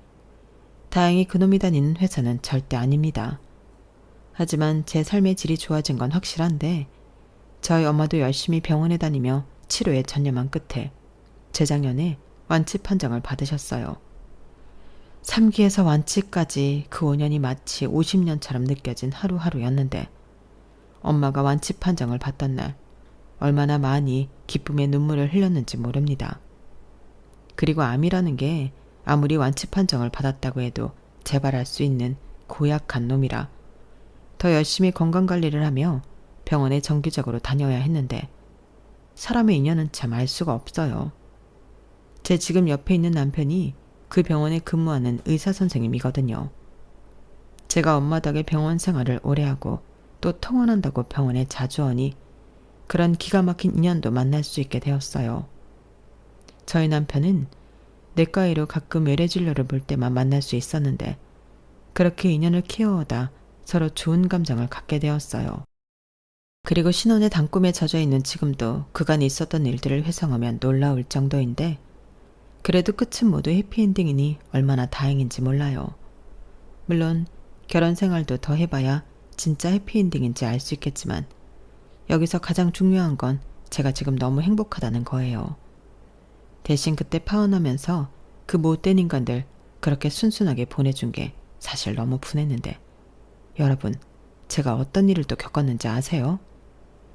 다행히 그놈이 다니는 회사는 절대 아닙니다. 하지만 제 삶의 질이 좋아진 건 확실한데 저희 엄마도 열심히 병원에 다니며 치료에 전념한 끝에 재작년에 완치 판정을 받으셨어요. 3기에서 완치까지 그 5년이 마치 50년처럼 느껴진 하루하루였는데 엄마가 완치 판정을 받던 날 얼마나 많이 기쁨의 눈물을 흘렸는지 모릅니다. 그리고 암이라는 게 아무리 완치 판정을 받았다고 해도 재발할 수 있는 고약한 놈이라 더 열심히 건강관리를 하며 병원에 정기적으로 다녀야 했는데 사람의 인연은 참 알 수가 없어요. 제 지금 옆에 있는 남편이 그 병원에 근무하는 의사 선생님이거든요. 제가 엄마 덕에 병원 생활을 오래 하고 또 통원한다고 병원에 자주 오니 그런 기가 막힌 인연도 만날 수 있게 되었어요. 저희 남편은 내과의로 가끔 외래진료를 볼 때만 만날 수 있었는데 그렇게 인연을 키워오다 서로 좋은 감정을 갖게 되었어요. 그리고 신혼의 단꿈에 젖어 있는 지금도 그간 있었던 일들을 회상하면 놀라울 정도인데 그래도 끝은 모두 해피엔딩이니 얼마나 다행인지 몰라요. 물론 결혼 생활도 더 해봐야 진짜 해피엔딩인지 알 수 있겠지만 여기서 가장 중요한 건 제가 지금 너무 행복하다는 거예요. 대신 그때 파혼하면서 그 못된 인간들 그렇게 순순하게 보내준 게 사실 너무 분했는데 여러분 제가 어떤 일을 또 겪었는지 아세요?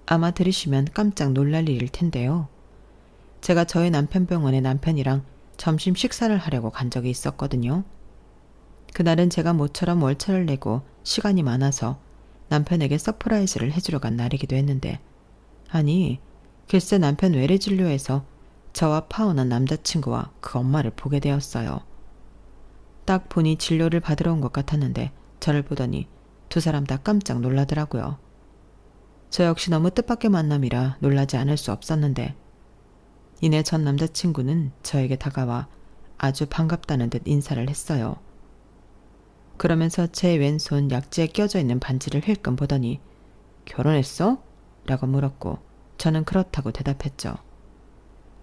아마 들으시면 깜짝 놀랄 일일 텐데요. 제가 저희 남편 병원에 남편이랑 점심 식사를 하려고 간 적이 있었거든요. 그날은 제가 모처럼 월차를 내고 시간이 많아서 남편에게 서프라이즈를 해주러 간 날이기도 했는데 아니 글쎄 남편 외래진료에서 저와 파혼한 남자친구와 그 엄마를 보게 되었어요. 딱 보니 진료를 받으러 온 것 같았는데 저를 보더니 두 사람 다 깜짝 놀라더라고요. 저 역시 너무 뜻밖의 만남이라 놀라지 않을 수 없었는데 이내 전 남자친구는 저에게 다가와 아주 반갑다는 듯 인사를 했어요. 그러면서 제 왼손 약지에 껴져 있는 반지를 힐끔 보더니 결혼했어? 라고 물었고 저는 그렇다고 대답했죠.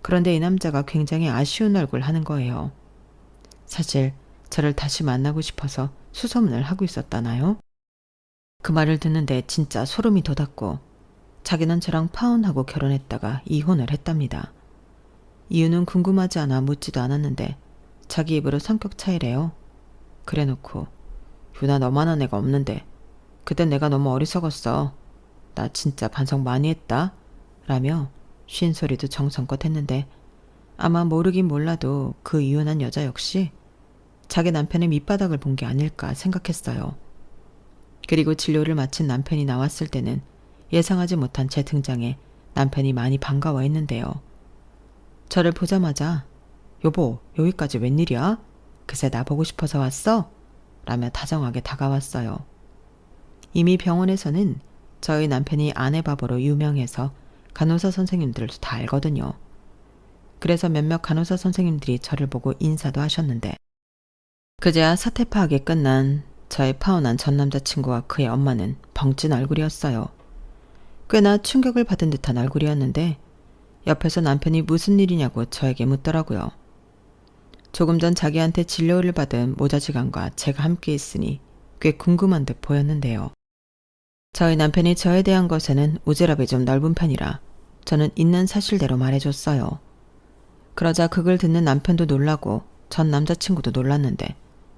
그런데 이 남자가 굉장히 아쉬운 얼굴 하는 거예요. 사실 저를 다시 만나고 싶어서 수소문을 하고 있었다나요? 그 말을 듣는데 진짜 소름이 돋았고 자기는 저랑 파혼하고 결혼했다가 이혼을 했답니다. 이유는 궁금하지 않아 묻지도 않았는데 자기 입으로 성격 차이래요. 그래놓고 유나 너만한 애가 없는데 그땐 내가 너무 어리석었어. 나 진짜 반성 많이 했다. 라며 쉰 소리도 정성껏 했는데 아마 모르긴 몰라도 그 이혼한 여자 역시 자기 남편의 밑바닥을 본 게 아닐까 생각했어요. 그리고 진료를 마친 남편이 나왔을 때는 예상하지 못한 제 등장에 남편이 많이 반가워했는데요. 저를 보자마자 여보 여기까지 웬일이야? 그새 나 보고 싶어서 왔어? 라며 다정하게 다가왔어요. 이미 병원에서는 저희 남편이 아내 바보로 유명해서 간호사 선생님들도 다 알거든요. 그래서 몇몇 간호사 선생님들이 저를 보고 인사도 하셨는데 그제야 사태 파악이 끝난 저의 파혼한 전 남자친구와 그의 엄마는 벙찐 얼굴이었어요. 꽤나 충격을 받은 듯한 얼굴이었는데 옆에서 남편이 무슨 일이냐고 저에게 묻더라고요. 조금 전 자기한테 진료를 받은 모자지간과 제가 함께 있으니 꽤 궁금한 듯 보였는데요. 저희 남편이 저에 대한 것에는 오지랖이 좀 넓은 편이라 저는 있는 사실대로 말해줬어요. 그러자 그걸 듣는 남편도 놀라고 전 남자친구도 놀랐는데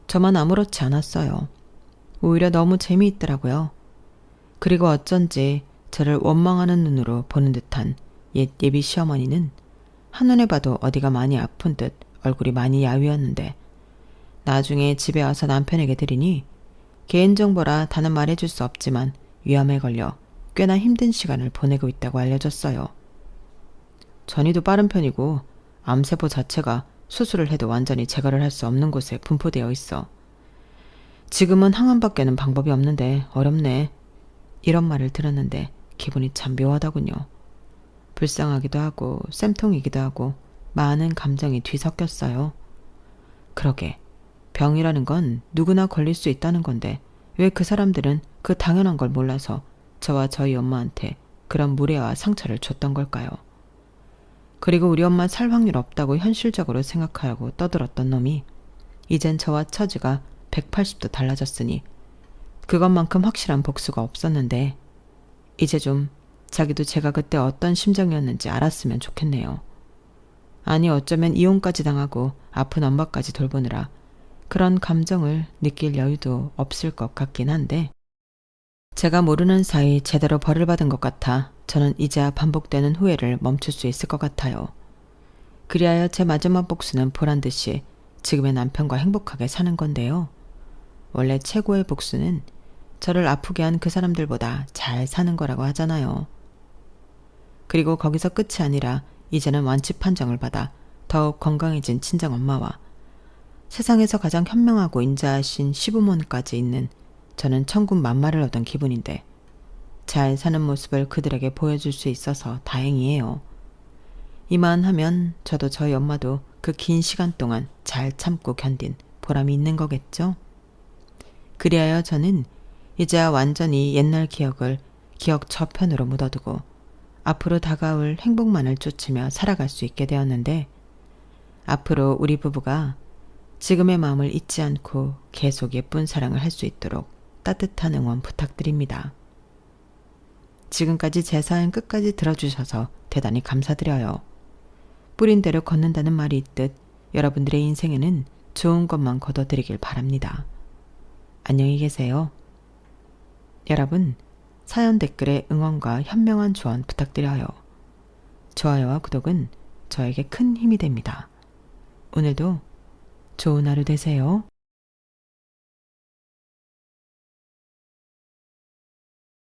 저만 아무렇지 않았어요. 오히려 너무 재미있더라고요. 그리고 어쩐지 저를 원망하는 눈으로 보는 듯한 옛 예비 시어머니는 한눈에 봐도 어디가 많이 아픈 듯 얼굴이 많이 야위었는데 나중에 집에 와서 남편에게 드리니 개인정보라 다는 말해줄 수 없지만 위암에 걸려 꽤나 힘든 시간을 보내고 있다고 알려졌어요. 전이도 빠른 편이고 암세포 자체가 수술을 해도 완전히 제거를 할 수 없는 곳에 분포되어 있어. 지금은 항암밖에는 방법이 없는데 어렵네. 이런 말을 들었는데 기분이 참 묘하더군요. 불쌍하기도 하고 쌤통이기도 하고 많은 감정이 뒤섞였어요. 그러게 병이라는 건 누구나 걸릴 수 있다는 건데 왜 그 사람들은 그 당연한 걸 몰라서 저와 저희 엄마한테 그런 무례와 상처를 줬던 걸까요? 그리고 우리 엄마 살 확률 없다고 현실적으로 생각하고 떠들었던 놈이 이젠 저와 처지가 180도 달라졌으니 그것만큼 확실한 복수가 없었는데 이제 좀 자기도 제가 그때 어떤 심정이었는지 알았으면 좋겠네요. 아니 어쩌면 이혼까지 당하고 아픈 엄마까지 돌보느라 그런 감정을 느낄 여유도 없을 것 같긴 한데 제가 모르는 사이 제대로 벌을 받은 것 같아 저는 이제야 반복되는 후회를 멈출 수 있을 것 같아요. 그리하여 제 마지막 복수는 보란듯이 지금의 남편과 행복하게 사는 건데요. 원래 최고의 복수는 저를 아프게 한 그 사람들보다 잘 사는 거라고 하잖아요. 그리고 거기서 끝이 아니라 이제는 완치 판정을 받아 더욱 건강해진 친정엄마와 세상에서 가장 현명하고 인자하신 시부모님까지 있는 저는 천군 만마를 얻은 기분인데 잘 사는 모습을 그들에게 보여줄 수 있어서 다행이에요. 이만하면 저도 저희 엄마도 그 긴 시간 동안 잘 참고 견딘 보람이 있는 거겠죠? 그리하여 저는 이제야 완전히 옛날 기억을 기억 저편으로 묻어두고 앞으로 다가올 행복만을 쫓으며 살아갈 수 있게 되었는데 앞으로 우리 부부가 지금의 마음을 잊지 않고 계속 예쁜 사랑을 할 수 있도록 따뜻한 응원 부탁드립니다. 지금까지 제 사연 끝까지 들어주셔서 대단히 감사드려요. 뿌린 대로 걷는다는 말이 있듯 여러분들의 인생에는 좋은 것만 거둬들이길 바랍니다. 안녕히 계세요. 여러분, 사연 댓글에 응원과 현명한 조언 부탁드려요. 좋아요와 구독은 저에게 큰 힘이 됩니다. 오늘도 좋은 하루 되세요.